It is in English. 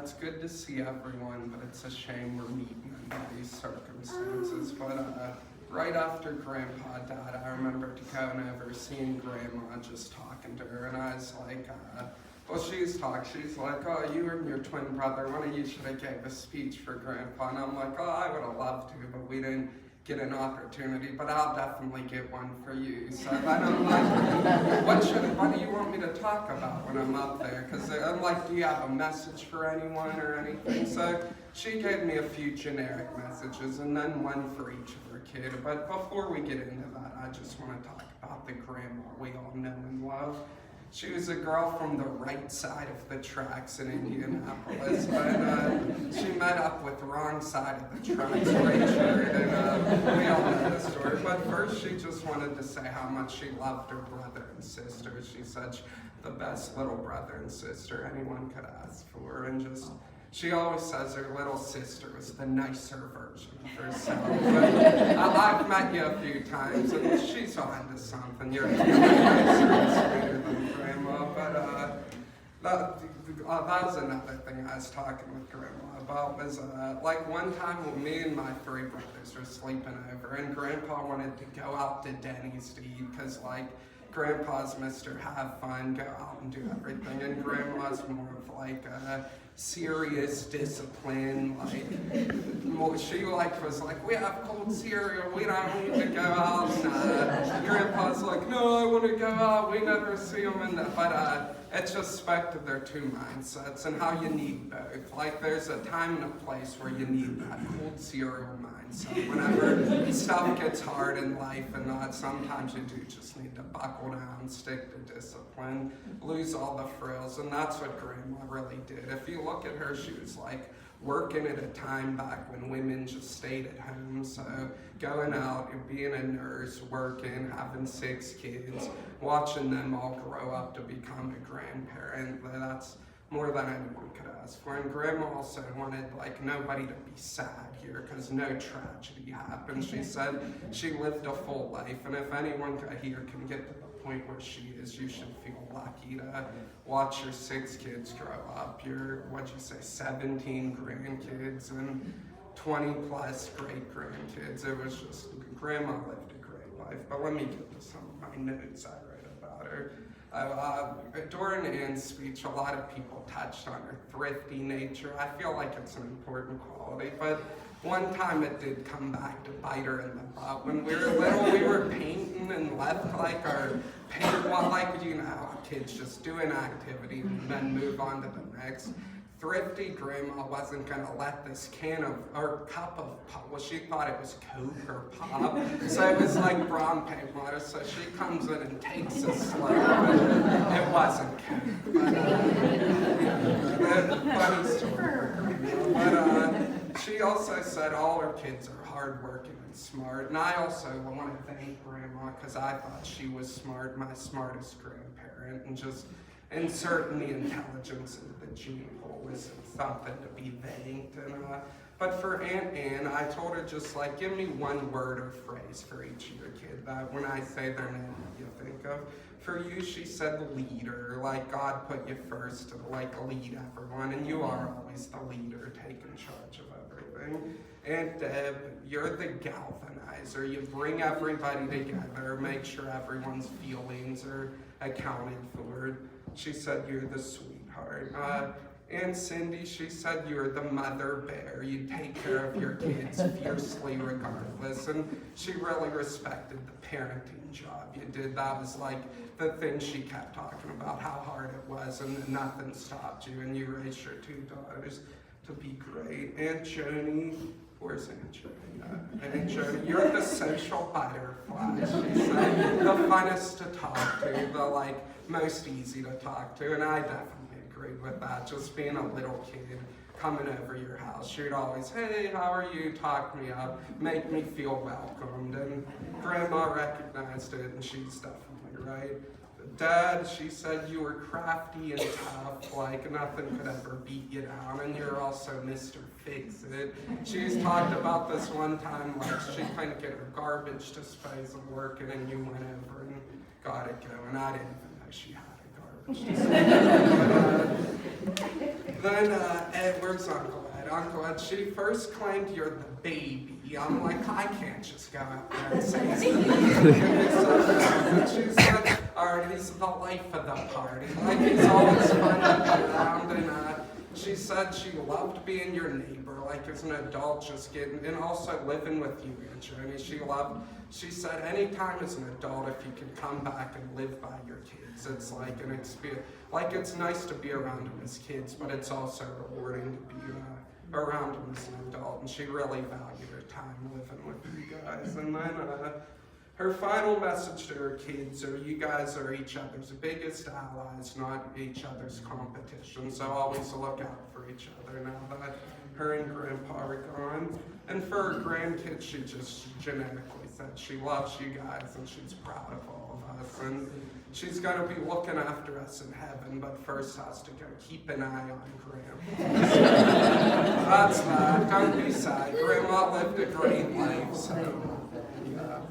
it's good to see everyone, but it's a shame we're meeting under these circumstances. But right after Grandpa died, I remember going over, seeing Grandma, just talking to her, and I was like, well, she's like, oh, you and your twin brother, one of you should have gave a speech for Grandpa. And I'm like, oh, I would have loved to, but we didn't get an opportunity, but I'll definitely get one for you. So then I'm like, what do you want me to talk about when I'm up there? Because I'm like, do you have a message for anyone or anything? So she gave me a few generic messages and then one for each of her kid. But before we get into that, I just want to talk about the grandma we all know and love. She was a girl from the right side of the tracks in Indianapolis, but she met up with the wrong side of the tracks, Richard, and we all know the story. But first, she just wanted to say how much she loved her brother and sister. She's such the best little brother and sister anyone could ask for, and just, she always says her little sister was the nicer version of herself. But I've met you a few times, and she's on to something. You're nicer and sweeter than Grandma. But that was another thing I was talking with Grandma about. Was like one time when me and my three brothers were sleeping over, and Grandpa wanted to go out to Denny's to eat, because like Grandpa's Mr. Have Fun, go out and do everything, and Grandma's more of like a serious discipline, like more, she like was like, we have cold cereal, we don't need to go out, and Grandpa's like, no, I want to go out, we never see them in that, but it's just back to their two mindsets and how you need both. Like there's a time and a place where you need that cold cereal mindset. Whenever stuff gets hard in life and that, sometimes you do just need to buckle down, stick to discipline, lose all the frills, and that's what Grandma really did. If you look at her, she was like working at a time back when women just stayed at home, so going out and being a nurse, working, having 6 kids, watching them all grow up to become a grandparent, that's more than anyone could ask for. And Grandma also wanted like nobody to be sad here, because no tragedy happened. She said she lived a full life, and if anyone here can get to the point where she is, you should feel lucky to watch your 6 kids grow up, your, 17 grandkids and 20 plus great grandkids. It was just, Grandma lived a great life. But let me get to some of my notes I wrote about her. During Ann's speech, a lot of people touched on her thrifty nature. I feel like it's an important quality, but one time it did come back to bite her in the butt. When we were little, we were painting and left like our paint, well, like, you know how kids just do an activity and then move on to the next. Thrifty Grandma wasn't gonna let this can of, or cup of pop, well, she thought it was Coke or pop, so it was like brown paint water, so she comes in and takes a slurp, and it wasn't Coke, but funny story. But she also said all her kids are hardworking and smart, and I also want to thank Grandma, because I thought she was smart, my smartest grandparent, and just inserting the intelligence into the gene pool was something to be thanked. And but for Aunt Ann, I told her just like, give me one word or phrase for each of your kid that when I say their name you think of. For you, she said leader, like God put you first to like lead everyone, and you are always the leader, taking charge of everything. Aunt Deb, you're the galvanizer. You bring everybody together, make sure everyone's feelings are accounted for. She said you're the sweetheart. And Cindy, she said you're the mother bear. You take care of your kids fiercely regardless. And she really respected the parenting job you did. That was like the thing she kept talking about, how hard it was, and nothing stopped you. And you raised your 2 daughters to be great. Aunt Joni, where's Aunt Joni? Aunt Joni, you're the social butterfly. She said the funnest to talk to, the like most easy to talk to, and I definitely agreed with that. Just being a little kid coming over your house, she'd always, hey, how are you? Talk me up, make me feel welcomed, and Grandma recognized it, and she's definitely right. Dad, she said you were crafty and tough, like nothing could ever beat you down, and you're also Mr. Fix-It. She's talked about this one time, like she couldn't get her garbage disposal working, and you went over and got it going. I didn't even know she had a garbage disposal. then, Ed, where's Uncle Ed? Uncle Ed, she first claimed you're the baby. I'm like, I can't just go out there and say something. She said, alright, he's the life of the party. Like, he's always fun to be around. And she said she loved being your neighbor, like as an adult, just getting, and also living with you, Andrew. I mean, she said anytime as an adult, if you can come back and live by your kids, it's like an experience. Like, it's nice to be around them as kids, but it's also rewarding to be around them as an adult, and she really valued her time living with you guys. And then her final message to her kids are, you guys are each other's biggest allies, not each other's competition, so always look out for each other now that her and Grandpa are gone. And for her grandkids, she just genetically said she loves you guys and she's proud of all of us, and she's going to be looking after us in heaven, but first has to go keep an eye on Grandma. That's that. Don't be sad. Grandma lived a great life, so yeah.